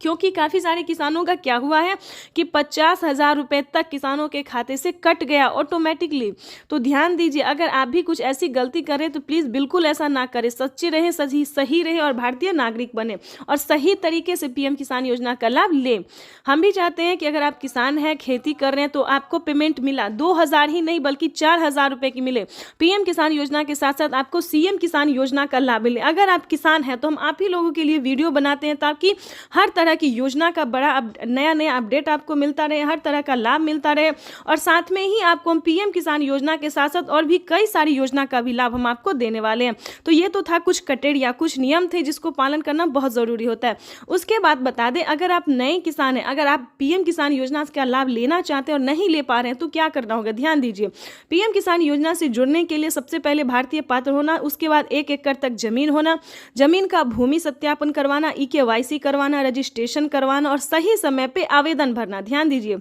क्योंकि काफ़ी सारे किसानों का क्या हुआ है कि 50,000 रुपये तक किसानों के खाते से कट गया ऑटोमेटिकली। तो ध्यान दीजिए, अगर आप भी कुछ ऐसी गलती करें तो प्लीज़ बिल्कुल ऐसा ना करें। सच्चे रहें, सही रहें और भारतीय नागरिक बने और सही तरीके से पीएम किसान योजना का लाभ लें। हम भी चाहते हैं कि अगर आप किसान हैं, खेती कर रहे हैं, तो आपको पेमेंट मिला 2,000 ही नहीं बल्कि 4,000 रुपये की मिले। पीएम किसान योजना के साथ साथ आपको सीएम किसान योजना का लाभ मिले। अगर आप किसान हैं तो हम आप ही लोगों के लिए वीडियो बनाते हैं ताकि हर तरह की योजना का बड़ा नया अपडेट आपको मिलता रहे, हर तरह का लाभ मिलता रहे। और साथ में ही आपको हम पीएम किसान योजना के साथ साथ और भी कई सारी योजना का भी लाभ हम आपको देने वाले हैं। तो ये तो था कुछ क्राइटेरिया, कुछ नियम थे जिसको पालन करना बहुत ज़रूरी होता है। उसके बाद बता दें, अगर आप नए किसान हैं, अगर आप पीएम किसान योजना का लाभ लेना चाहते हैं और नहीं ले पा रहे हैं तो क्या करना होगा। ध्यान दीजिए, पीएम किसान योजना से जुड़ने के लिए सबसे पहले भारतीय पात्र होना, उसके बाद 1 एकड़ तक जमीन होना, जमीन का भूमि सत्यापन करवाना, EKYC करवाना, रजिस्ट्रेशन करवाना और सही समय पे आवेदन भरना। ध्यान दीजिए,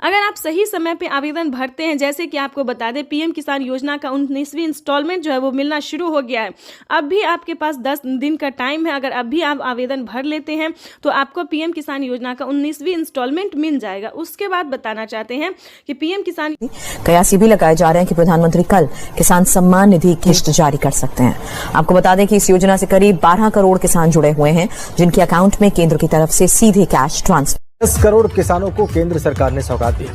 अगर आप सही समय पे आवेदन भरते हैं, जैसे कि आपको बता दें पीएम किसान योजना का 19वीं इंस्टॉलमेंट जो है वो मिलना शुरू हो गया है। अब भी आपके पास 10 दिन का टाइम है। अगर अब भी आप आवेदन भर लेते हैं तो आपको पीएम किसान योजना का 19वीं इंस्टॉलमेंट मिल जाएगा। उसके बाद बताना चाहते हैं कि पीएम किसान कयास भी लगाए जा रहे हैं कि प्रधानमंत्री कल किसान सम्मान निधि किस्त जारी कर सकते हैं। आपको बता दें कि इस योजना से करीब 12 करोड़ किसान जुड़े हुए हैं, जिनके अकाउंट में केंद्र की तरफ से सीधे कैश ट्रांसफर 10 करोड़ किसानों को केंद्र सरकार ने सौगात दी।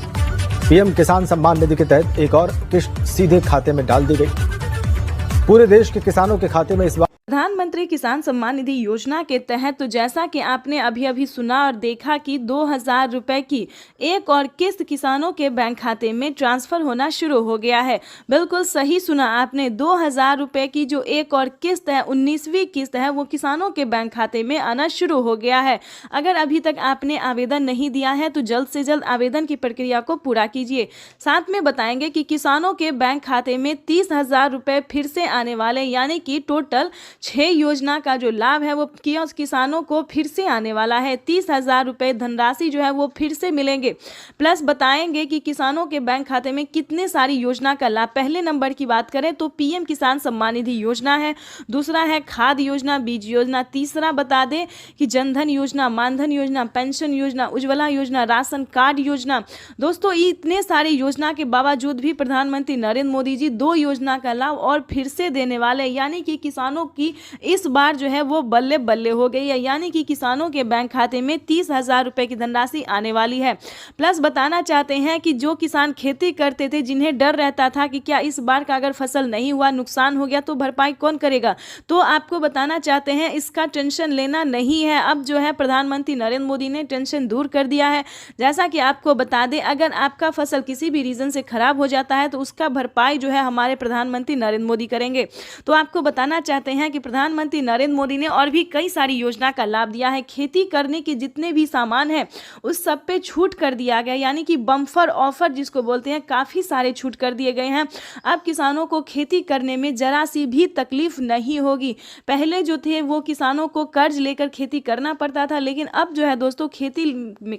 पीएम किसान सम्मान निधि के तहत एक और किस्त सीधे खाते में डाल दी गई। पूरे देश के किसानों के खाते में इस बार प्रधानमंत्री किसान सम्मान निधि योजना के तहत तो जैसा कि आपने अभी सुना और देखा कि 2,000 रुपए की एक और किस्त किसानों के बैंक खाते में ट्रांसफर होना शुरू हो गया है। बिल्कुल सही सुना आपने, 2,000 रुपए की जो एक और किस्त है, 19वीं किस्त है, वो किसानों के बैंक खाते में आना शुरू हो गया है। अगर अभी तक आपने आवेदन नहीं दिया है तो जल्द से जल्द आवेदन की प्रक्रिया को पूरा कीजिए। साथ में बताएंगे कि किसानों के बैंक खाते में 30,000 रुपए फिर से आने वाले, यानी कि टोटल 6 योजना का जो लाभ है वो किसानों को फिर से आने वाला है। 30,000 रुपए धनराशि जो है वो फिर से मिलेंगे। प्लस बताएंगे कि किसानों के बैंक खाते में कितने सारी योजना का लाभ। पहले नंबर की बात करें तो पीएम किसान सम्मान निधि योजना है, दूसरा है खाद योजना, बीज योजना, तीसरा बता दें कि जनधन योजना, मानधन योजना, पेंशन योजना, उज्ज्वला योजना, राशन कार्ड योजना। दोस्तों, इतने सारे योजना के बावजूद भी प्रधानमंत्री नरेंद्र मोदी जी 2 योजना का लाभ और फिर से देने वाले, यानी कि किसानों की इस बार जो है वो बल्ले बल्ले हो गई है। यानी कि किसानों के बैंक खाते में 30,000 रुपए की धनराशि आने वाली है। प्लस बताना चाहते हैं कि जो किसान खेती करते थे, जिन्हें डर रहता था कि क्या इस बार का अगर फसल नहीं हुआ, नुकसान हो गया तो भरपाई कौन करेगा, तो आपको बताना चाहते हैं इसका टेंशन लेना नहीं है। अब जो है प्रधानमंत्री नरेंद्र मोदी ने टेंशन दूर कर दिया है। जैसा कि आपको बता दें, अगर आपका फसल किसी भी रीजन से खराब हो जाता है तो उसका भरपाई जो है हमारे प्रधानमंत्री नरेंद्र मोदी करेंगे। तो आपको बताना चाहते हैं कि प्रधानमंत्री नरेंद्र मोदी ने और भी कई सारी योजना का लाभ दिया है। खेती करने के जितने भी सामान हैं उस सब पे छूट कर दिया गया, यानी कि बम्पर ऑफर जिसको बोलते हैं, काफ़ी सारे छूट कर दिए गए हैं। अब किसानों को खेती करने में जरा सी भी तकलीफ नहीं होगी। पहले जो थे वो किसानों को कर्ज लेकर खेती करना पड़ता था, लेकिन अब जो है दोस्तों खेती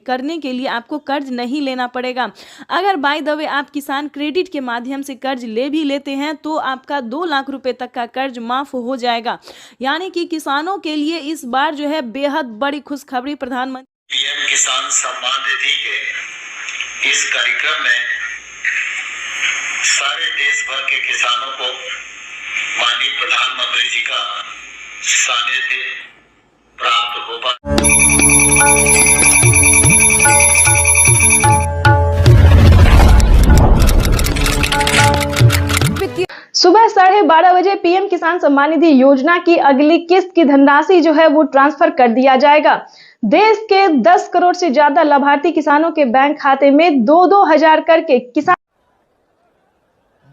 करने के लिए आपको कर्ज नहीं लेना पड़ेगा। अगर बाय द वे आप किसान क्रेडिट के माध्यम से कर्ज ले भी लेते हैं तो आपका 2 लाख रुपए तक का कर्ज माफ हो जाएगा। यानी कि किसानों के लिए इस बार जो है बेहद बड़ी खुशखबरी प्रधानमंत्री पीएम किसान सम्मान निधि के इस कार्यक्रम में सारे देश भर के किसानों को माननीय प्रधानमंत्री जी का सानिध्य प्राप्त हो पाए। सुबह 12:30 बजे पीएम किसान सम्मान निधि योजना की अगली किस्त की धनराशि जो है वो ट्रांसफर कर दिया जाएगा। देश के 10 करोड़ से ज्यादा लाभार्थी किसानों के बैंक खाते में 2-2 हजार करके किसान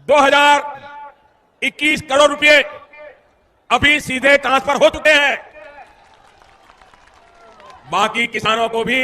2021 करोड़ रुपए अभी सीधे ट्रांसफर हो चुके हैं। बाकी किसानों को भी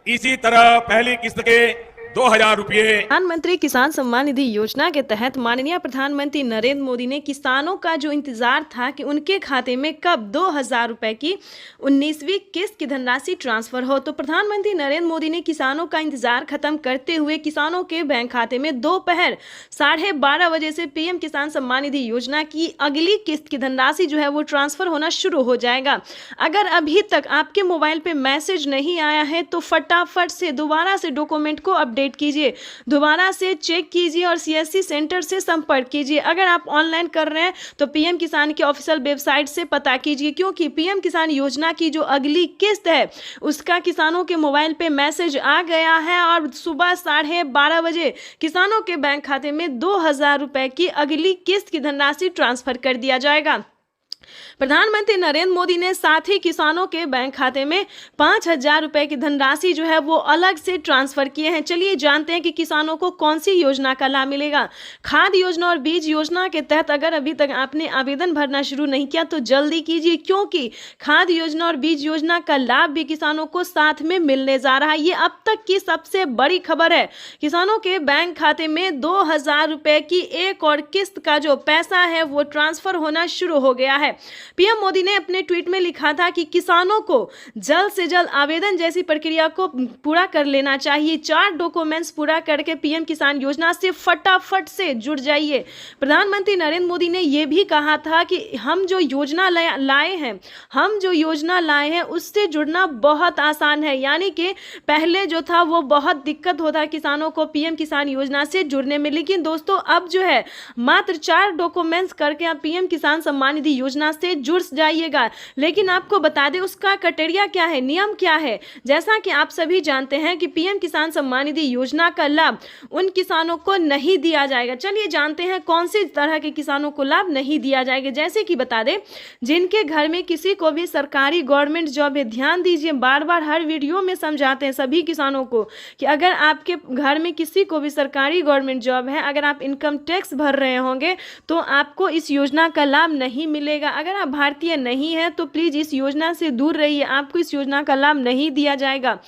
इसी तरह पहली किस्त के 2000 रुपए। प्रधानमंत्री किसान सम्मान निधि योजना के तहत माननीय प्रधानमंत्री नरेंद्र मोदी ने किसानों का जो इंतजार था कि उनके खाते में कब 2000 रुपए की 19वीं किस्त की धनराशि ट्रांसफर हो, तो प्रधानमंत्री नरेंद्र मोदी ने किसानों का इंतजार खत्म करते हुए किसानों के बैंक खाते में दोपहर 12:30 बजे से पीएम किसान सम्मान निधि योजना की अगली किस्त की धनराशि जो है वो ट्रांसफर होना शुरू हो जाएगा। अगर अभी तक आपके मोबाइल पे मैसेज नहीं आया है तो फटाफट से दोबारा से डॉक्यूमेंट को अपडेट कीजिए, दोबारा से चेक कीजिए और सीएससी सेंटर से संपर्क कीजिए। अगर आप ऑनलाइन कर रहे हैं तो पीएम किसान की ऑफिशियल वेबसाइट से पता कीजिए, क्योंकि पीएम किसान योजना की जो अगली किस्त है उसका किसानों के मोबाइल पे मैसेज आ गया है और सुबह 12:30 बजे किसानों के बैंक खाते में 2000 रुपए की अगली किस्त की धनराशि ट्रांसफर कर दिया जाएगा। प्रधानमंत्री नरेंद्र मोदी ने साथ ही किसानों के बैंक खाते में 5000 रुपए की धनराशि जो है वो अलग से ट्रांसफर किए हैं। चलिए जानते हैं कि किसानों को कौन सी योजना का लाभ मिलेगा। खाद योजना और बीज योजना के तहत अगर अभी तक आपने आवेदन भरना शुरू नहीं किया तो जल्दी कीजिए, क्योंकि खाद योजना और बीज योजना का लाभ भी किसानों को साथ में मिलने जा रहा है। ये अब तक की सबसे बड़ी खबर है। किसानों के बैंक खाते में 2000 रुपए की एक और किस्त का जो पैसा है वो ट्रांसफर होना शुरू हो गया है। पीएम मोदी ने अपने ट्वीट में लिखा था कि किसानों को जल्द से जल्द आवेदन जैसी प्रक्रिया को पूरा कर लेना चाहिए। 4 डॉक्यूमेंट्स पूरा करके पीएम किसान योजना से फटाफट से जुड़ जाइए। प्रधानमंत्री नरेंद्र मोदी ने यह भी कहा था कि हम जो योजना लाए हैं उससे जुड़ना बहुत आसान है, यानी कि पहले जो था वो बहुत दिक्कत होता किसानों को पीएम किसान योजना से जुड़ने में, लेकिन दोस्तों अब जो है मात्र 4 डॉक्यूमेंट्स करके आप पीएम किसान सम्मान निधि योजना से जुड़ जाइएगा। लेकिन आपको बता दें उसका क्राइटेरिया क्या है, नियम क्या है। जैसा कि आप सभी जानते हैं कि पीएम किसान सम्मान निधि योजना का लाभ उन किसानों को नहीं दिया जाएगा। चलिए जानते हैं कौन सी तरह के किसानों को लाभ नहीं दिया जाएगा। जैसे कि बता दें जिनके घर में किसी को भी सरकारी गवर्नमेंट जॉब है, ध्यान दीजिए, बार बार हर वीडियो में समझाते हैं सभी किसानों को कि अगर आपके घर में किसी को भी सरकारी गवर्नमेंट जॉब है, अगर आप इनकम टैक्स भर रहे होंगे तो आपको इस योजना का लाभ नहीं मिलेगा। अगर आप भारतीय नहीं है तो प्लीज इस योजना से दूर रहिए, आपको इस योजना का लाभ नहीं दिया जाएगा।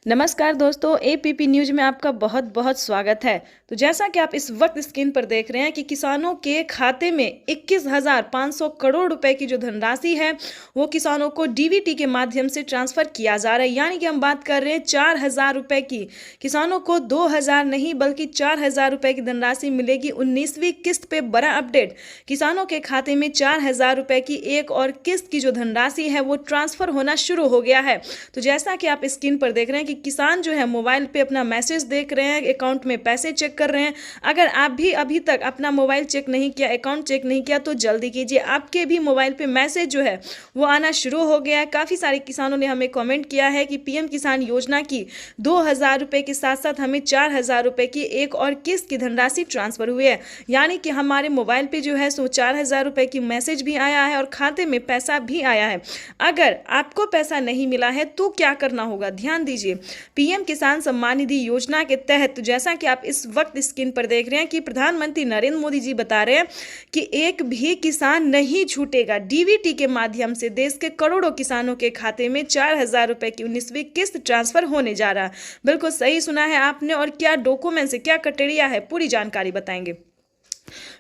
नमस्कार दोस्तों, एपीपी न्यूज में आपका बहुत बहुत स्वागत है। तो जैसा कि आप इस वक्त स्क्रीन पर देख रहे हैं कि किसानों के खाते में 21,500 करोड़ रुपए की जो धनराशि है वो किसानों को डीबीटी के माध्यम से ट्रांसफर किया जा रहा है। यानी कि हम बात कर रहे हैं 4000 रुपए की। किसानों को 2000 नहीं बल्कि 4000 रुपए की धनराशि मिलेगी 19वीं किस्त पे। बड़ा अपडेट, किसानों के खाते में 4000 रुपए की एक और किस्त की जो धनराशि है वो ट्रांसफर होना शुरू हो गया है। तो जैसा कि आप स्क्रीन पर देख रहे हैं कि किसान जो है मोबाइल पे अपना मैसेज देख रहे हैं, अकाउंट में पैसे चेक कर रहे हैं। अगर आप भी अभी तक अपना मोबाइल चेक नहीं किया, अकाउंट चेक नहीं किया तो जल्दी कीजिए, आपके भी मोबाइल पे मैसेज जो है वो आना शुरू हो गया है। काफ़ी सारे किसानों ने हमें कमेंट किया है कि पीएम किसान योजना की 2000 रुपए के साथ साथ हमें 4000 रुपए की एक और किस्त की धनराशि ट्रांसफर हुई है। यानी कि हमारे मोबाइल पे जो है सो 4000 रुपए की मैसेज भी आया है और खाते में पैसा भी आया है। अगर आपको पैसा नहीं मिला है तो क्या करना होगा, ध्यान दीजिए। पीएम किसान सम्मान निधि योजना के तहत जैसा कि आप इस वक्त स्क्रीन पर देख रहे हैं कि प्रधानमंत्री नरेंद्र मोदी जी बता रहे हैं कि एक भी किसान नहीं छूटेगा। डीबीटी के माध्यम से देश के करोड़ों किसानों के खाते में 4000 रुपए की 19वीं किस्त ट्रांसफर होने जा रहा है। बिल्कुल सही सुना है आपने। और क्या डॉक्यूमेंट्स है, क्या क्राइटेरिया है, पूरी जानकारी बताएंगे।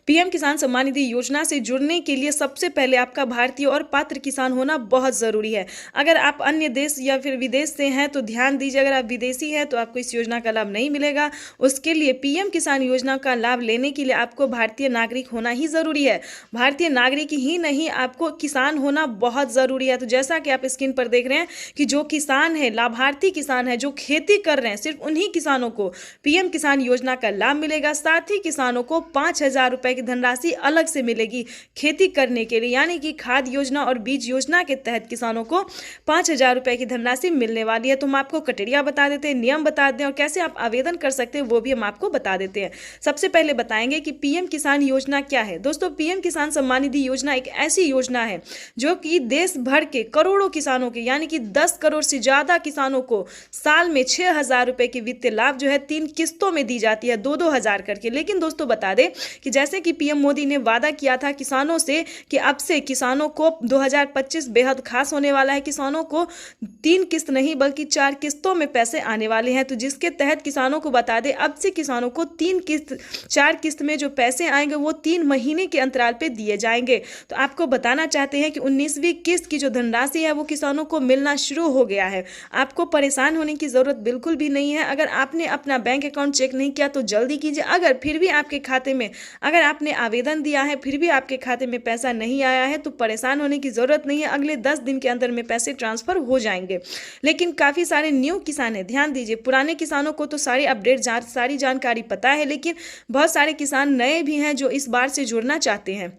पीएम किसान सम्मान निधि योजना से जुड़ने के लिए सबसे पहले आपका भारतीय और पात्र किसान होना बहुत ज़रूरी है। अगर आप अन्य देश या फिर विदेश से हैं तो ध्यान दीजिए, अगर आप विदेशी हैं तो आपको इस योजना का लाभ नहीं मिलेगा। उसके लिए पीएम किसान योजना का लाभ लेने के लिए आपको भारतीय नागरिक होना ही ज़रूरी है। भारतीय नागरिक ही नहीं, आपको किसान होना बहुत ज़रूरी है। तो जैसा कि आप स्क्रीन पर देख रहे हैं कि जो किसान है, लाभार्थी किसान है, जो खेती कर रहे हैं, सिर्फ उन्हीं किसानों को पीएम किसान योजना का लाभ मिलेगा। साथ ही किसानों को 5000 5,000 रुपए की धनराशि अलग से मिलेगी खेती करने के लिए, यानी कि खाद योजना और बीज योजना के तहत किसानों को 5,000 रुपए की धनराशि मिलने वाली है। तो हम आपको क्राइटेरिया बता देते हैं, नियम बता दें और कैसे आप आवेदन कर सकते हैं वो भी हम आपको बता देते हैं। सबसे पहले बताएंगे कि पीएम किसान योजना क्या है। दोस्तों, पीएम किसान सम्मान निधि योजना एक ऐसी योजना है जो कि देश भर के करोड़ों किसानों के, यानी कि 10 करोड़ से ज्यादा किसानों को साल में 6,000 रुपए की वित्तीय लाभ जो है 3 किस्तों में दी जाती है, 2-2 हजार करके। लेकिन दोस्तों बता दें कि जैसे कि पीएम मोदी ने वादा किया था किसानों से कि अब से किसानों को 2025 बेहद खास होने वाला है, किसानों को 3 किस्त नहीं बल्कि 4 किस्तों में पैसे आने वाले हैं। तो जिसके तहत किसानों को बता दें अब से किसानों को 4 किस्त में जो पैसे आएंगे वो 3 महीने के अंतराल पे दिए जाएंगे। तो आपको बताना चाहते हैं कि 19वीं किस्त की जो धनराशि है वो किसानों को मिलना शुरू हो गया है। आपको परेशान होने की जरूरत बिल्कुल भी नहीं है। अगर आपने अपना बैंक अकाउंट चेक नहीं किया तो जल्दी कीजिए। अगर फिर भी आपके खाते में, अगर आपने आवेदन दिया है फिर भी आपके खाते में पैसा नहीं आया है तो परेशान होने की जरूरत नहीं है, अगले 10 दिन के अंदर में पैसे ट्रांसफर हो जाएंगे। लेकिन काफी सारे न्यू किसान हैं, ध्यान दीजिए, पुराने किसानों को तो सारी अपडेट सारी जानकारी पता है, लेकिन बहुत सारे किसान नए भी हैं जो इस बार से जुड़ना चाहते हैं।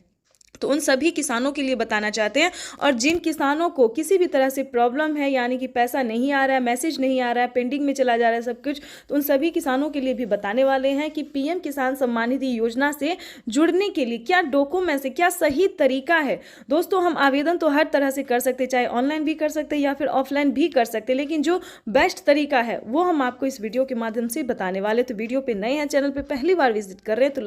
तो उन सभी किसानों के लिए बताना चाहते हैं। और जिन किसानों को किसी भी तरह से प्रॉब्लम है, यानी कि पैसा नहीं आ रहा है, मैसेज नहीं आ रहा है, पेंडिंग में चला जा रहा है सब कुछ, तो उन सभी किसानों के लिए भी बताने वाले हैं कि पीएम किसान सम्मान निधि योजना से जुड़ने के लिए क्या डॉक्यूमेंट्स है, क्या सही तरीका है। दोस्तों, हम आवेदन तो हर तरह से कर सकते, चाहे ऑनलाइन भी कर सकते या फिर ऑफलाइन भी कर सकते, लेकिन जो बेस्ट तरीका है वो हम आपको इस वीडियो के माध्यम से बताने वाले। तो वीडियो पे नए हैं, चैनल पे पहली बार विजिट कर रहे हैं तो